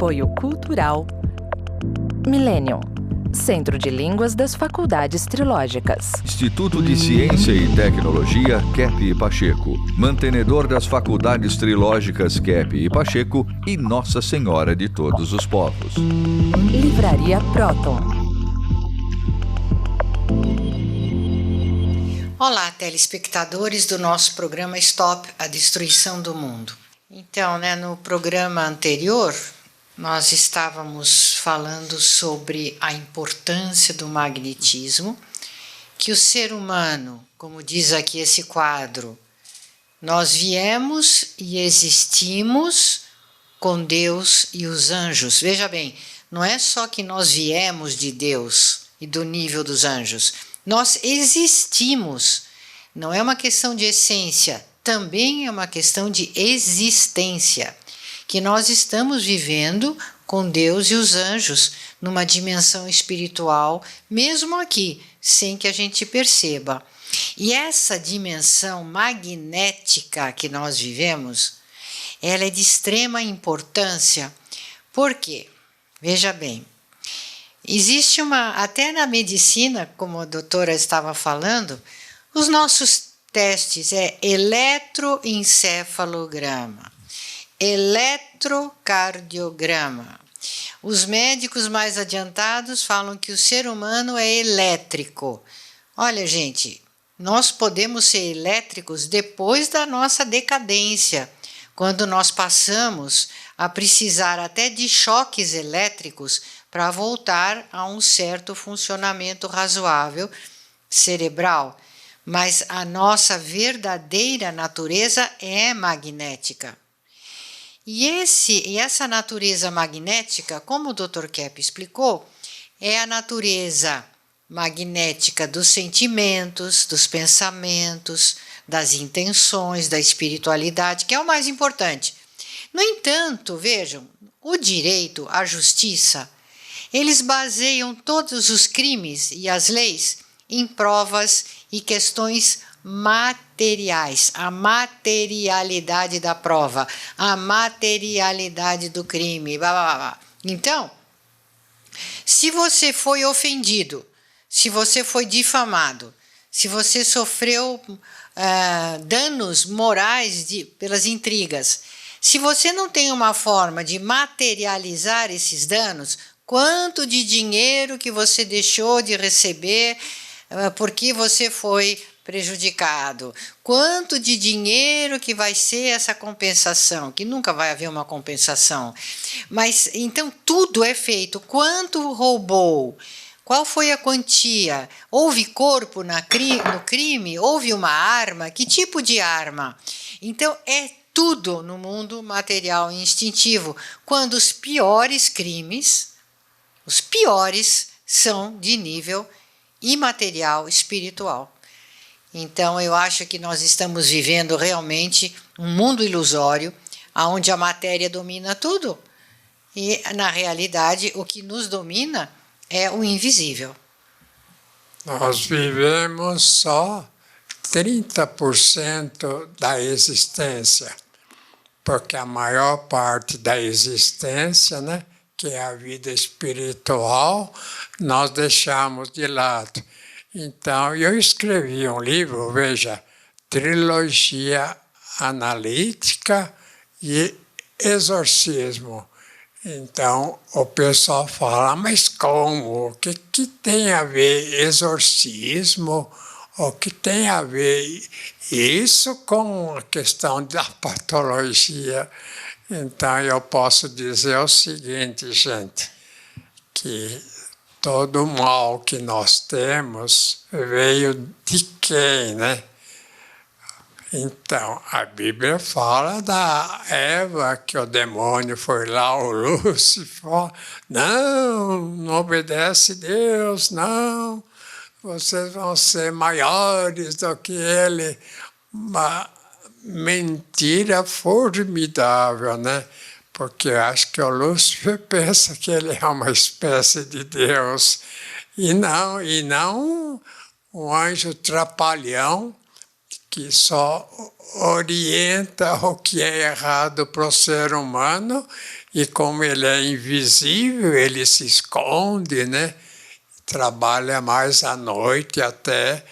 Apoio Cultural Millennium, Centro de Línguas das Faculdades Trilógicas. Instituto de Ciência e Tecnologia Kepp e Pacheco, mantenedor das Faculdades Trilógicas Kepp e Pacheco e Nossa Senhora de Todos os Povos. Livraria Próton. Olá, telespectadores do nosso programa Stop, a Destruição do Mundo. Então, no programa anterior, nós estávamos falando sobre a importância do magnetismo, que o ser humano, como diz aqui esse quadro, nós viemos e existimos com Deus e os anjos. Veja bem, não é só que nós viemos de Deus e do nível dos anjos, nós existimos. Não é uma questão de essência, também é uma questão de existência, que nós estamos vivendo com Deus e os anjos numa dimensão espiritual, mesmo aqui, sem que a gente perceba. E essa dimensão magnética que nós vivemos, ela é de extrema importância. Por quê? Veja bem, existe até na medicina, como a doutora estava falando, os nossos testes é eletroencefalograma, eletrocardiograma. Os médicos mais adiantados falam que o ser humano é elétrico. Olha, gente, nós podemos ser elétricos depois da nossa decadência, quando nós passamos a precisar até de choques elétricos para voltar a um certo funcionamento razoável cerebral. Mas a nossa verdadeira natureza é magnética. E essa natureza magnética, como o Dr. Kepp explicou, é a natureza magnética dos sentimentos, dos pensamentos, das intenções, da espiritualidade, que é o mais importante. No entanto, vejam, o direito, a justiça, eles baseiam todos os crimes e as leis em provas e questões materiais, a materialidade da prova, a materialidade do crime, blá, blá, blá. Então, se você foi ofendido, se você foi difamado, se você sofreu danos morais pelas intrigas, se você não tem uma forma de materializar esses danos, quanto de dinheiro que você deixou de receber porque você foi prejudicado, quanto de dinheiro que vai ser essa compensação, que nunca vai haver uma compensação, mas então tudo é feito, quanto roubou, qual foi a quantia, houve corpo no crime, houve uma arma, que tipo de arma, então é tudo no mundo material e instintivo, quando os piores crimes, os piores são de nível imaterial, espiritual. Então, eu acho que nós estamos vivendo realmente um mundo ilusório, onde a matéria domina tudo, e, na realidade, o que nos domina é o invisível. Nós vivemos só 30% da existência, porque a maior parte da existência, que é a vida espiritual, nós deixamos de lado. Então, eu escrevi um livro, veja, Trilogia Analítica e Exorcismo. Então, o pessoal fala, mas como? O que tem a ver exorcismo? O que tem a ver isso com a questão da patologia? Então, eu posso dizer o seguinte, gente, que todo o mal que nós temos veio de quem, Então, a Bíblia fala da Eva, que o demônio foi lá, o Lúcifer, não obedece Deus, não, vocês vão ser maiores do que ele. Uma mentira formidável, Porque eu acho que o Lúcifer pensa que ele é uma espécie de Deus, e não um anjo trapalhão que só orienta o que é errado para o ser humano, e como ele é invisível, ele se esconde, né? Trabalha mais à noite até.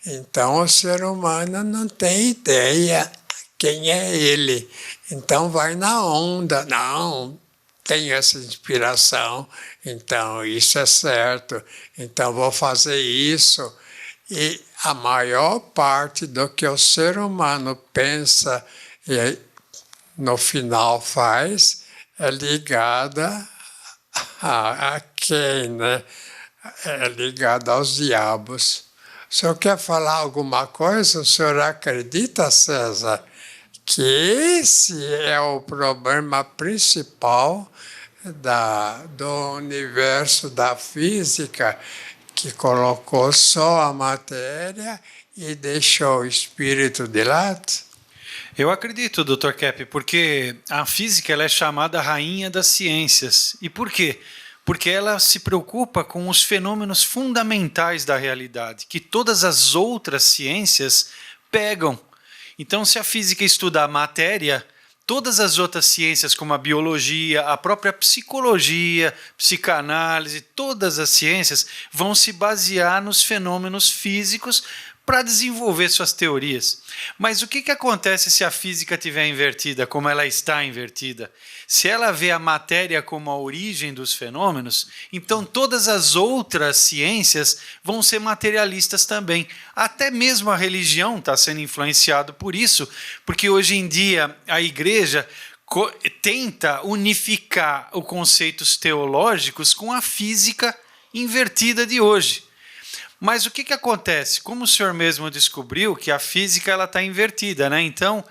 Então o ser humano não tem ideia quem é ele. Então vai na onda. Não, tem essa inspiração, então isso é certo, então vou fazer isso. E a maior parte do que o ser humano pensa e no final faz é ligada a quem, né? É ligada aos diabos. O senhor quer falar alguma coisa? O senhor acredita, César, que esse é o problema principal do universo da física, que colocou só a matéria e deixou o espírito de lado? Eu acredito, Dr. Kepp, porque a física ela é chamada a rainha das ciências. E por quê? Porque ela se preocupa com os fenômenos fundamentais da realidade, que todas as outras ciências pegam. Então, se a física estuda a matéria, todas as outras ciências, como a biologia, a própria psicologia, psicanálise, todas as ciências vão se basear nos fenômenos físicos para desenvolver suas teorias. Mas o que acontece se a física estiver invertida, como ela está invertida? Se ela vê a matéria como a origem dos fenômenos, então todas as outras ciências vão ser materialistas também. Até mesmo a religião está sendo influenciada por isso, porque hoje em dia a igreja tenta unificar os conceitos teológicos com a física invertida de hoje. Mas o que acontece? Como o senhor mesmo descobriu que a física está invertida, né? Então,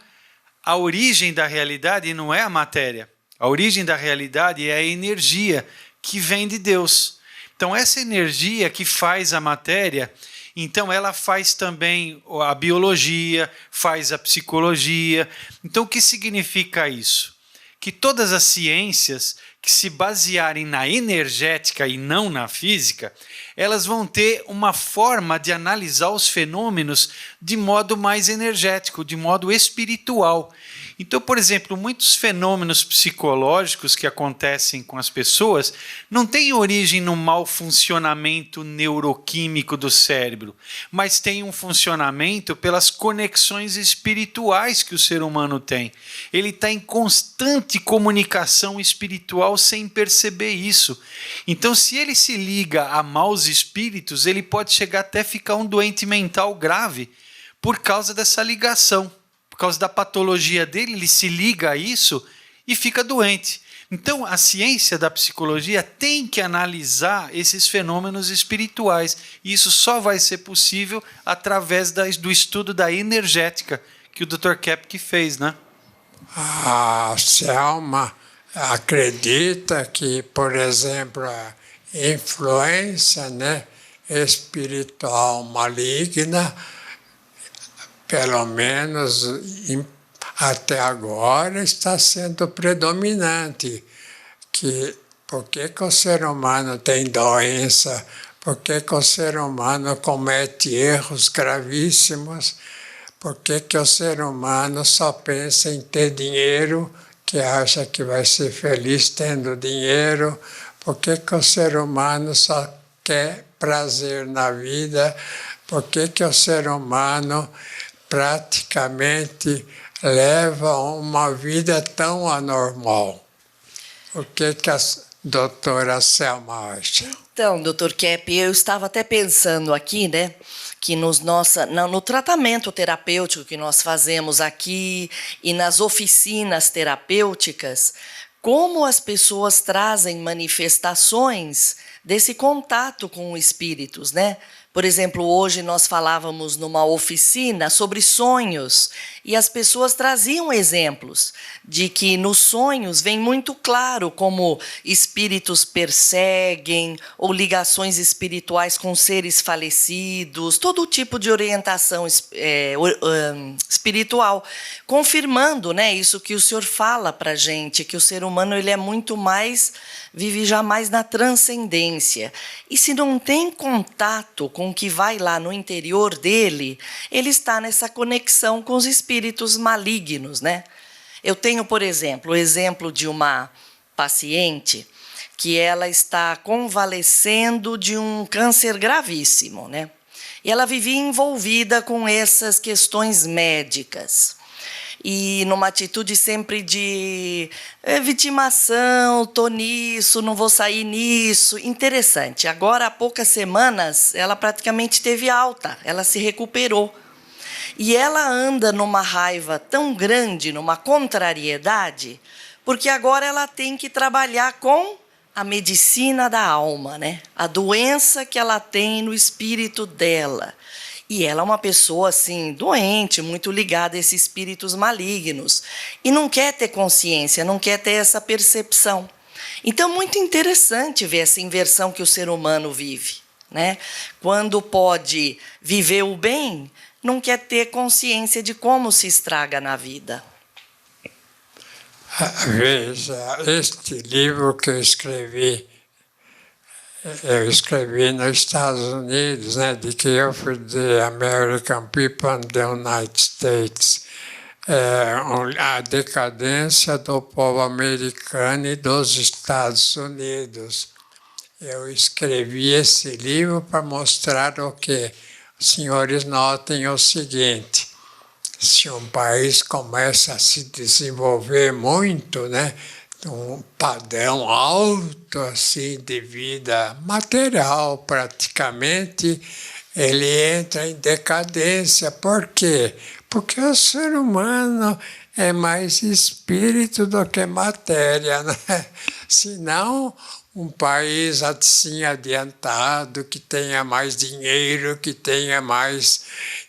a origem da realidade não é a matéria. A origem da realidade é a energia que vem de Deus. Então, essa energia que faz a matéria, então ela faz também a biologia, faz a psicologia. Então, o que significa isso? Que todas as ciências que se basearem na energética e não na física, elas vão ter uma forma de analisar os fenômenos de modo mais energético, de modo espiritual. Então, por exemplo, muitos fenômenos psicológicos que acontecem com as pessoas não têm origem no mau funcionamento neuroquímico do cérebro, mas têm um funcionamento pelas conexões espirituais que o ser humano tem. Ele está em constante comunicação espiritual sem perceber isso. Então, se ele se liga a maus espíritos, ele pode chegar até ficar um doente mental grave por causa dessa ligação. Por causa da patologia dele, ele se liga a isso e fica doente. Então, a ciência da psicologia tem que analisar esses fenômenos espirituais. E isso só vai ser possível através do estudo da energética, que o Dr. Kepp fez, né? A Selma acredita que, por exemplo, a influência, né, espiritual maligna, pelo menos até agora, está sendo predominante. Por que o ser humano tem doença? Por que o ser humano comete erros gravíssimos? Por que o ser humano só pensa em ter dinheiro, que acha que vai ser feliz tendo dinheiro? Por que o ser humano só quer prazer na vida? Por que o ser humano praticamente leva uma vida tão anormal? O que a doutora Selma acha? Então, doutor Kepp, eu estava até pensando aqui, né, que no tratamento terapêutico que nós fazemos aqui e nas oficinas terapêuticas, como as pessoas trazem manifestações desse contato com espíritos, né? Por exemplo, hoje nós falávamos numa oficina sobre sonhos e as pessoas traziam exemplos de que nos sonhos vem muito claro como espíritos perseguem ou ligações espirituais com seres falecidos, todo tipo de orientação espiritual, confirmando, né, isso que o senhor fala para a gente, que o ser humano ele é muito mais, vive jamais na transcendência. consciência, e se não tem contato com o que vai lá no interior dele, ele está nessa conexão com os espíritos malignos, né? Eu tenho, por exemplo, o exemplo de uma paciente que ela está convalescendo de um câncer gravíssimo, né? E ela vivia envolvida com essas questões médicas. E numa atitude sempre de vitimação, estou nisso, não vou sair nisso. Interessante. Agora, há poucas semanas, ela praticamente teve alta, ela se recuperou. E ela anda numa raiva tão grande, numa contrariedade, porque agora ela tem que trabalhar com a medicina da alma, né? A doença que ela tem no espírito dela. E ela é uma pessoa, assim, doente, muito ligada a esses espíritos malignos. E não quer ter consciência, não quer ter essa percepção. Então, muito interessante ver essa inversão que o ser humano vive, né? Quando pode viver o bem, não quer ter consciência de como se estraga na vida. Veja, este livro que eu escrevi nos Estados Unidos, né, The Cure for the American People and the United States, a decadência do povo americano e dos Estados Unidos. Eu escrevi esse livro para mostrar o que os senhores notem o seguinte: se um país começa a se desenvolver muito, né, um padrão alto assim de vida material, praticamente, ele entra em decadência. Por quê? Porque o ser humano é mais espírito do que matéria, né? Senão, um país assim adiantado, que tenha mais dinheiro, que tenha mais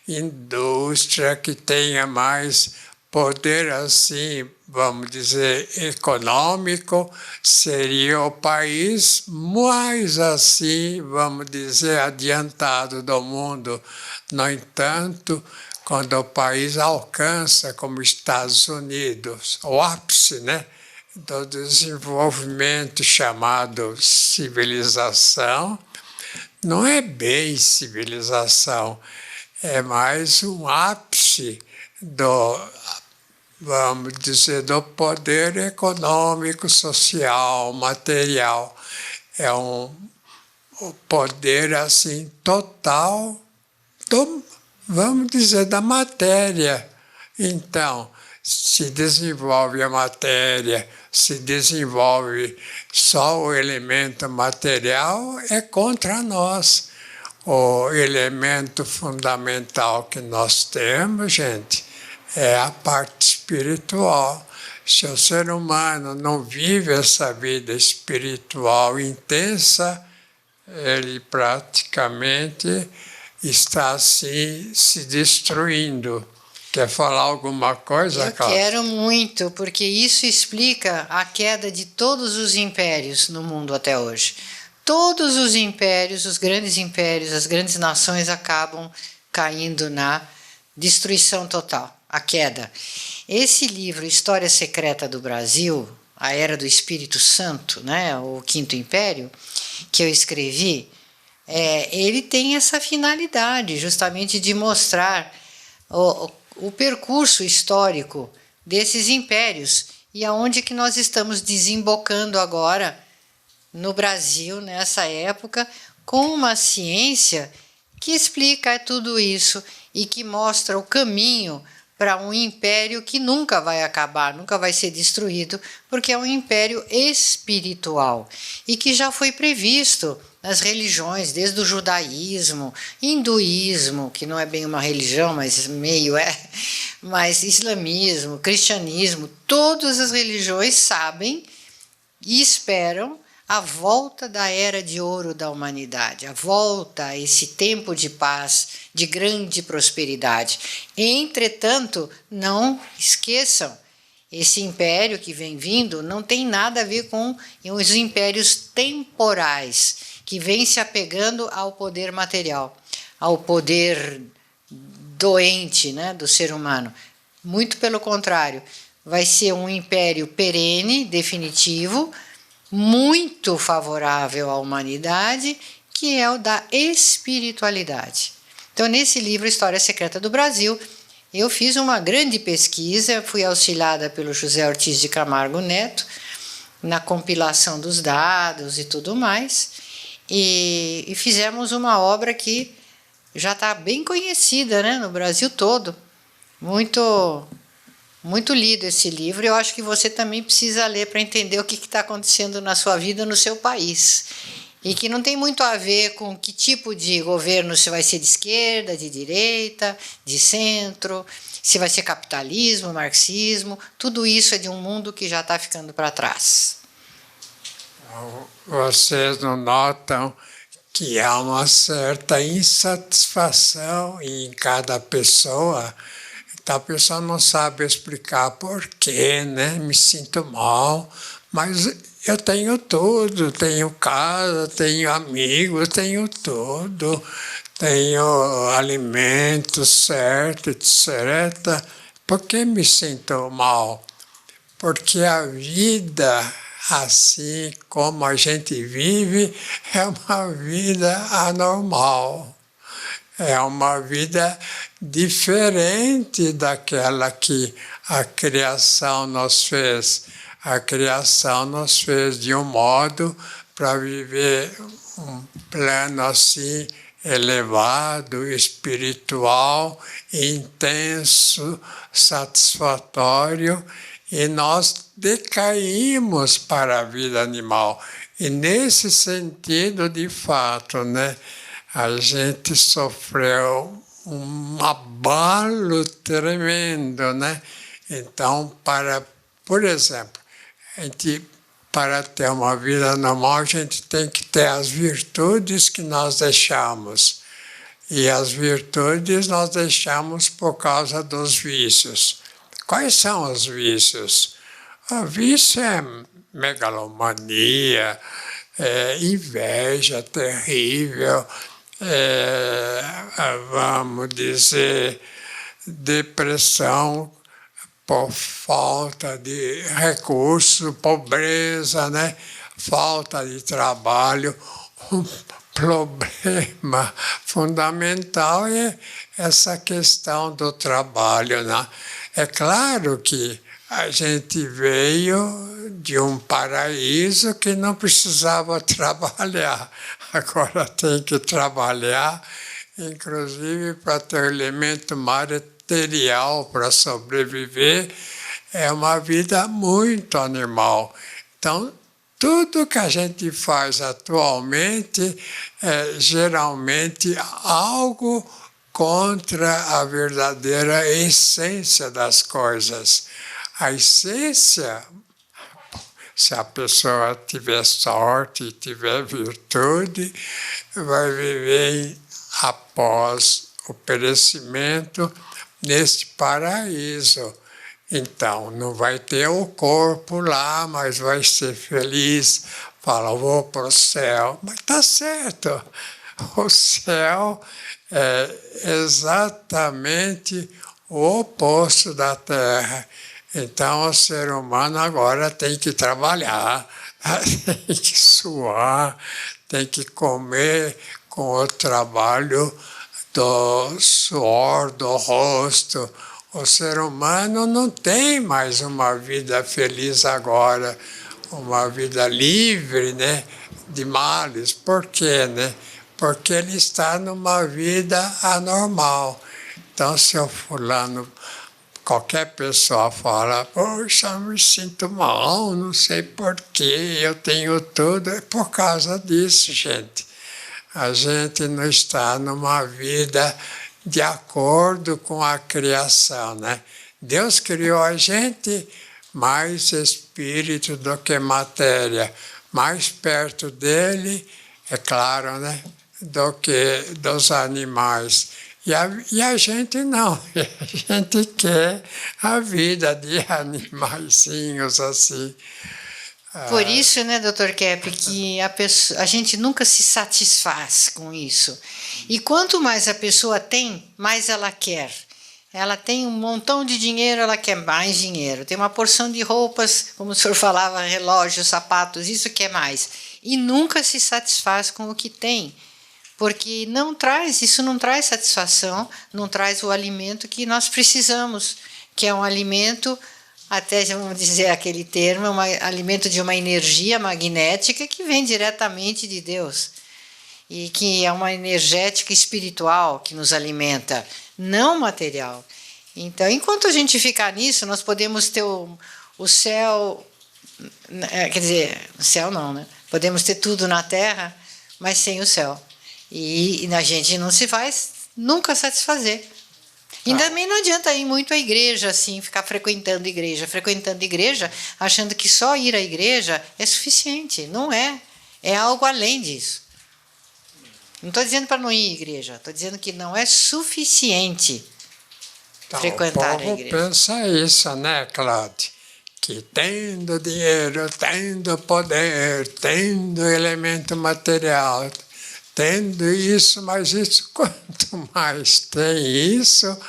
indústria, que tenha mais poder assim, vamos dizer, econômico, seria o país mais assim, vamos dizer, adiantado do mundo. No entanto, quando o país alcança, como Estados Unidos, o ápice, né, do desenvolvimento chamado civilização, não é bem civilização, é mais um ápice do, vamos dizer, do poder econômico, social, material. É um poder assim total, vamos dizer, da matéria. Então, se desenvolve a matéria, se desenvolve só o elemento material, é contra nós. O elemento fundamental que nós temos, gente, é a parte espiritual. Se o ser humano não vive essa vida espiritual intensa, ele praticamente está assim se destruindo. Quer falar alguma coisa, Carla? Eu quero muito, porque isso explica a queda de todos os impérios no mundo até hoje. Todos os impérios, os grandes impérios, as grandes nações acabam caindo na destruição total, a queda. Esse livro, História Secreta do Brasil, a Era do Espírito Santo, né, o Quinto Império, que eu escrevi, ele tem essa finalidade, justamente de mostrar o percurso histórico desses impérios e aonde que nós estamos desembocando agora no Brasil, nessa época, com uma ciência que explica tudo isso e que mostra o caminho para um império que nunca vai acabar, nunca vai ser destruído, porque é um império espiritual e que já foi previsto nas religiões, desde o judaísmo, hinduísmo, que não é bem uma religião, mas meio mas islamismo, cristianismo, todas as religiões sabem e esperam a volta da era de ouro da humanidade, a volta a esse tempo de paz, de grande prosperidade. Entretanto, não esqueçam, esse império que vem vindo não tem nada a ver com os impérios temporais, que vêm se apegando ao poder material, ao poder doente, né, do ser humano. Muito pelo contrário, vai ser um império perene, definitivo, muito favorável à humanidade, que é o da espiritualidade. Então, nesse livro História Secreta do Brasil, eu fiz uma grande pesquisa, fui auxiliada pelo José Ortiz de Camargo Neto, na compilação dos dados e tudo mais, e fizemos uma obra que já está bem conhecida, né, no Brasil todo. Muito lido esse livro. Eu acho que você também precisa ler para entender o que está acontecendo na sua vida, no seu país. E que não tem muito a ver com que tipo de governo, se vai ser de esquerda, de direita, de centro, se vai ser capitalismo, marxismo. Tudo isso é de um mundo que já está ficando para trás. Vocês não notam que há uma certa insatisfação em cada pessoa? Então a pessoa não sabe explicar por quê, né? Me sinto mal, mas eu tenho tudo, tenho casa, tenho amigos, tenho tudo, tenho alimento certo, etc. Por que me sinto mal? Porque a vida, assim como a gente vive, é uma vida anormal. É uma vida diferente daquela que a criação nos fez. A criação nos fez de um modo para viver um plano assim elevado, espiritual, intenso, satisfatório, e nós decaímos para a vida animal. E nesse sentido, de fato, né, a gente sofreu um abalo tremendo, né? Então, por exemplo, para ter uma vida normal, a gente tem que ter as virtudes que nós deixamos. E as virtudes nós deixamos por causa dos vícios. Quais são os vícios? O vício é megalomania, inveja terrível, vamos dizer, depressão por falta de recurso, pobreza, né? Falta de trabalho. Um problema fundamental é essa questão do trabalho, né? É claro que a gente veio de um paraíso que não precisava trabalhar. Agora tem que trabalhar, inclusive para ter elemento material para sobreviver. É uma vida muito animal. Então, tudo que a gente faz atualmente é geralmente algo contra a verdadeira essência das coisas. A essência, se a pessoa tiver sorte, tiver virtude, vai viver após o perecimento neste paraíso. Então, não vai ter o corpo lá, mas vai ser feliz. Fala, vou para o céu. Mas está certo. O céu é exatamente o oposto da terra. Então, o ser humano agora tem que trabalhar, tem que suar, tem que comer com o trabalho do suor do rosto. O ser humano não tem mais uma vida feliz agora, uma vida livre, né, de males. Por quê, né? Porque ele está numa vida anormal. Então, se o fulano, qualquer pessoa fala, poxa, eu me sinto mal, não sei porquê, eu tenho tudo, é por causa disso, gente. A gente não está numa vida de acordo com a criação, né? Deus criou a gente mais espírito do que matéria, mais perto dele, é claro, né, do que dos animais. E a gente não, a gente quer a vida de animaizinhos assim. Por isso, né, Dr. Kepp, que a gente nunca se satisfaz com isso. E quanto mais a pessoa tem, mais ela quer. Ela tem um montão de dinheiro, ela quer mais dinheiro. Tem uma porção de roupas, como o senhor falava, relógios, sapatos, isso quer mais. E nunca se satisfaz com o que tem, porque isso não traz satisfação, não traz o alimento que nós precisamos, que é um alimento, até vamos dizer aquele termo, alimento de uma energia magnética que vem diretamente de Deus. E que é uma energética espiritual que nos alimenta, não material. Então, enquanto a gente ficar nisso, nós podemos ter o céu, quer dizer, o céu não, né? Podemos ter tudo na terra, mas sem o céu. E a gente não se faz nunca satisfazer. E também não adianta ir muito à igreja, assim, ficar frequentando igreja, achando que só ir à igreja é suficiente. Não é. É algo além disso. Não estou dizendo para não ir à igreja, estou dizendo que não é suficiente frequentar a igreja. O povo pensa isso, né, Cláudia? Que tendo dinheiro, tendo poder, tendo elemento material, tendo isso, mas isso, quanto mais tem isso,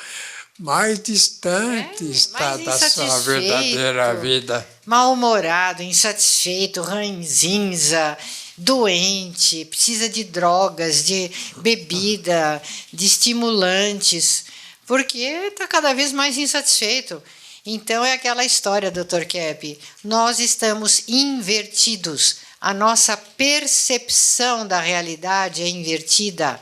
mais distante está da sua verdadeira vida. Mal-humorado, insatisfeito, ranzinza, doente, precisa de drogas, de bebida, de estimulantes, porque está cada vez mais insatisfeito. Então é aquela história, Dr. Kepp, nós estamos invertidos, a nossa percepção da realidade é invertida.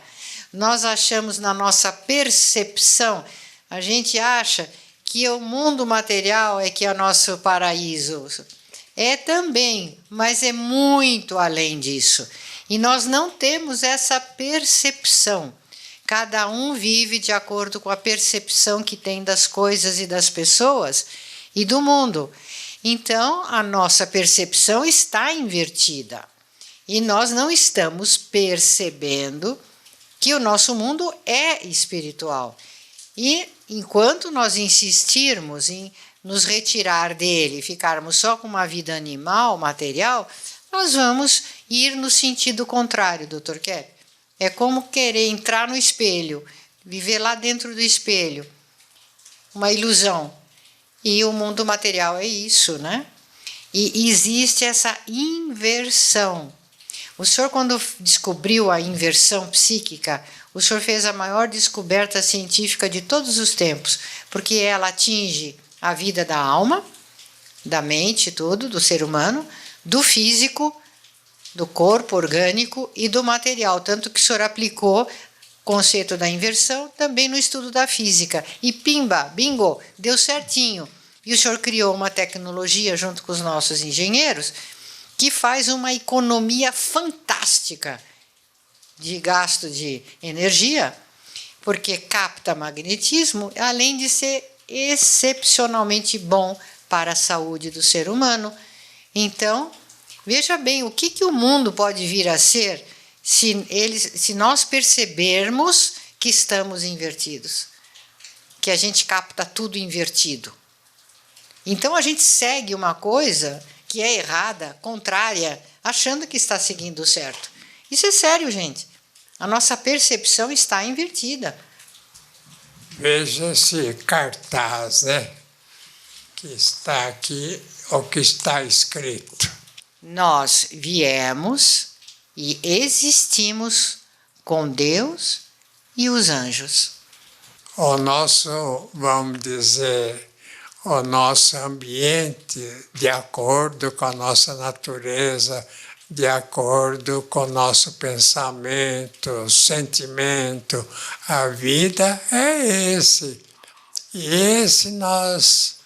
Nós achamos na nossa percepção, a gente acha que o mundo material é que é o nosso paraíso. É também, mas é muito além disso. E nós não temos essa percepção. Cada um vive de acordo com a percepção que tem das coisas e das pessoas e do mundo. Então, a nossa percepção está invertida. E nós não estamos percebendo que o nosso mundo é espiritual. E enquanto nós insistirmos em nos retirar dele e ficarmos só com uma vida animal, material, nós vamos ir no sentido contrário, Dr. Kepp. É como querer entrar no espelho, viver lá dentro do espelho. Uma ilusão. E o mundo material é isso, né? E existe essa inversão. O senhor, quando descobriu a inversão psíquica, o senhor fez a maior descoberta científica de todos os tempos, porque ela atinge a vida da alma, da mente, tudo, do ser humano, do físico, do corpo orgânico e do material, tanto que o senhor aplicou o conceito da inversão também no estudo da física. E pimba, bingo, deu certinho. E o senhor criou uma tecnologia junto com os nossos engenheiros que faz uma economia fantástica de gasto de energia, porque capta magnetismo, além de ser excepcionalmente bom para a saúde do ser humano. Então, veja bem, o que o mundo pode vir a ser se nós percebermos que estamos invertidos, que a gente capta tudo invertido. Então a gente segue uma coisa que é errada, contrária, achando que está seguindo o certo. Isso é sério, gente. A nossa percepção está invertida. Veja esse cartaz, né? Que está aqui, o que está escrito. Nós viemos e existimos com Deus e os anjos. O nosso, vamos dizer, o nosso ambiente, de acordo com a nossa natureza, de acordo com o nosso pensamento, sentimento, a vida é esse. E esse nós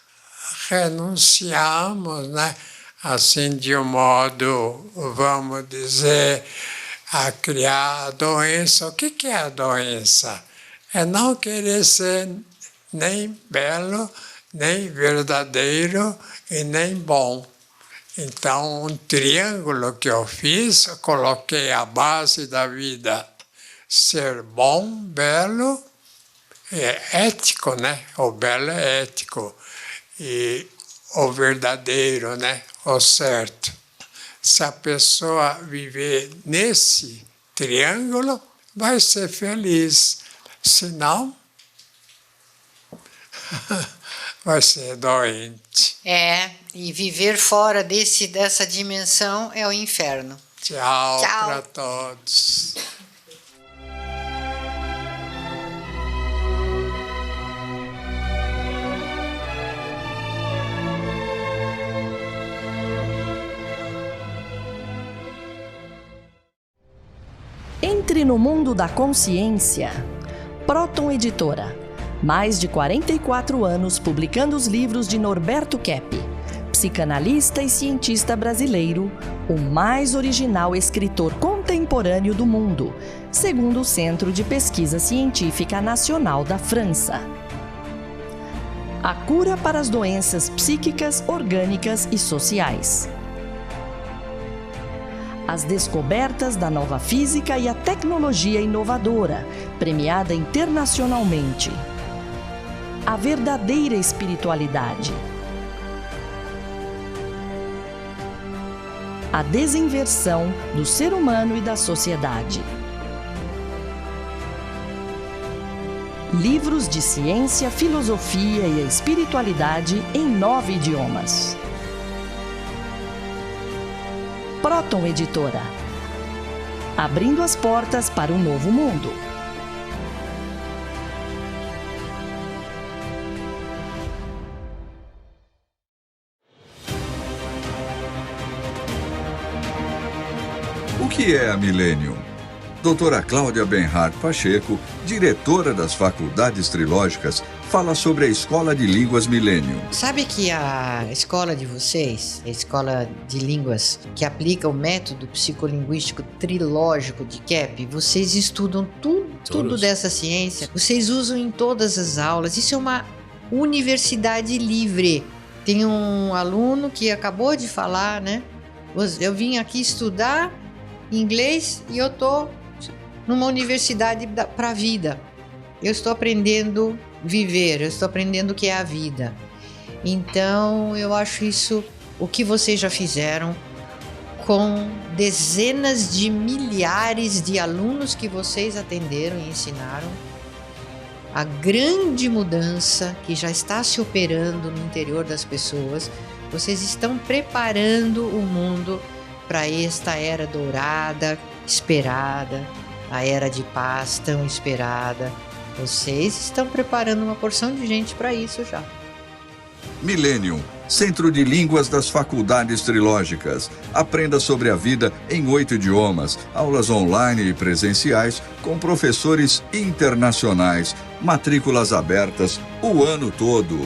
renunciamos, né? Assim, de um modo, vamos dizer, a criar a doença. O que é a doença? É não querer ser nem belo, nem verdadeiro e nem bom. Então, um triângulo que eu fiz, eu coloquei a base da vida. Ser bom, belo, é ético, né? O belo é ético. E o verdadeiro, né? O certo. Se a pessoa viver nesse triângulo, vai ser feliz. Se não, vai ser doente. E viver fora dessa dimensão é o inferno. Tchau, Tchau. para todos. Entre no mundo da consciência. Próton Editora. Mais de 44 anos publicando os livros de Norberto Kepp, psicanalista e cientista brasileiro, o mais original escritor contemporâneo do mundo, segundo o Centro de Pesquisa Científica Nacional da França. A cura para as doenças psíquicas, orgânicas e sociais. As descobertas da nova física e a tecnologia inovadora, premiada internacionalmente. A verdadeira espiritualidade. A desinversão do ser humano e da sociedade. Livros de ciência, filosofia e a espiritualidade em 9 idiomas. Próton Editora. Abrindo as portas para um novo mundo. O que é a Millennium? Doutora Cláudia Benhart Pacheco, diretora das Faculdades Trilógicas, fala sobre a Escola de Línguas Millennium. Sabe que a escola de vocês, a escola de línguas que aplica o método psicolinguístico trilógico de Kepp, vocês estudam tudo dessa ciência, vocês usam em todas as aulas. Isso é uma universidade livre. Tem um aluno que acabou de falar, né? Eu vim aqui estudar inglês e eu tô numa universidade para a vida. Eu estou aprendendo a viver, eu estou aprendendo o que é a vida. Então, eu acho isso o que vocês já fizeram com dezenas de milhares de alunos que vocês atenderam e ensinaram. A grande mudança que já está se operando no interior das pessoas. Vocês estão preparando o mundo para esta era dourada, esperada, a era de paz tão esperada. Vocês estão preparando uma porção de gente para isso já. Millennium, Centro de Línguas das Faculdades Trilógicas. Aprenda sobre a vida em 8 idiomas, aulas online e presenciais com professores internacionais, matrículas abertas o ano todo.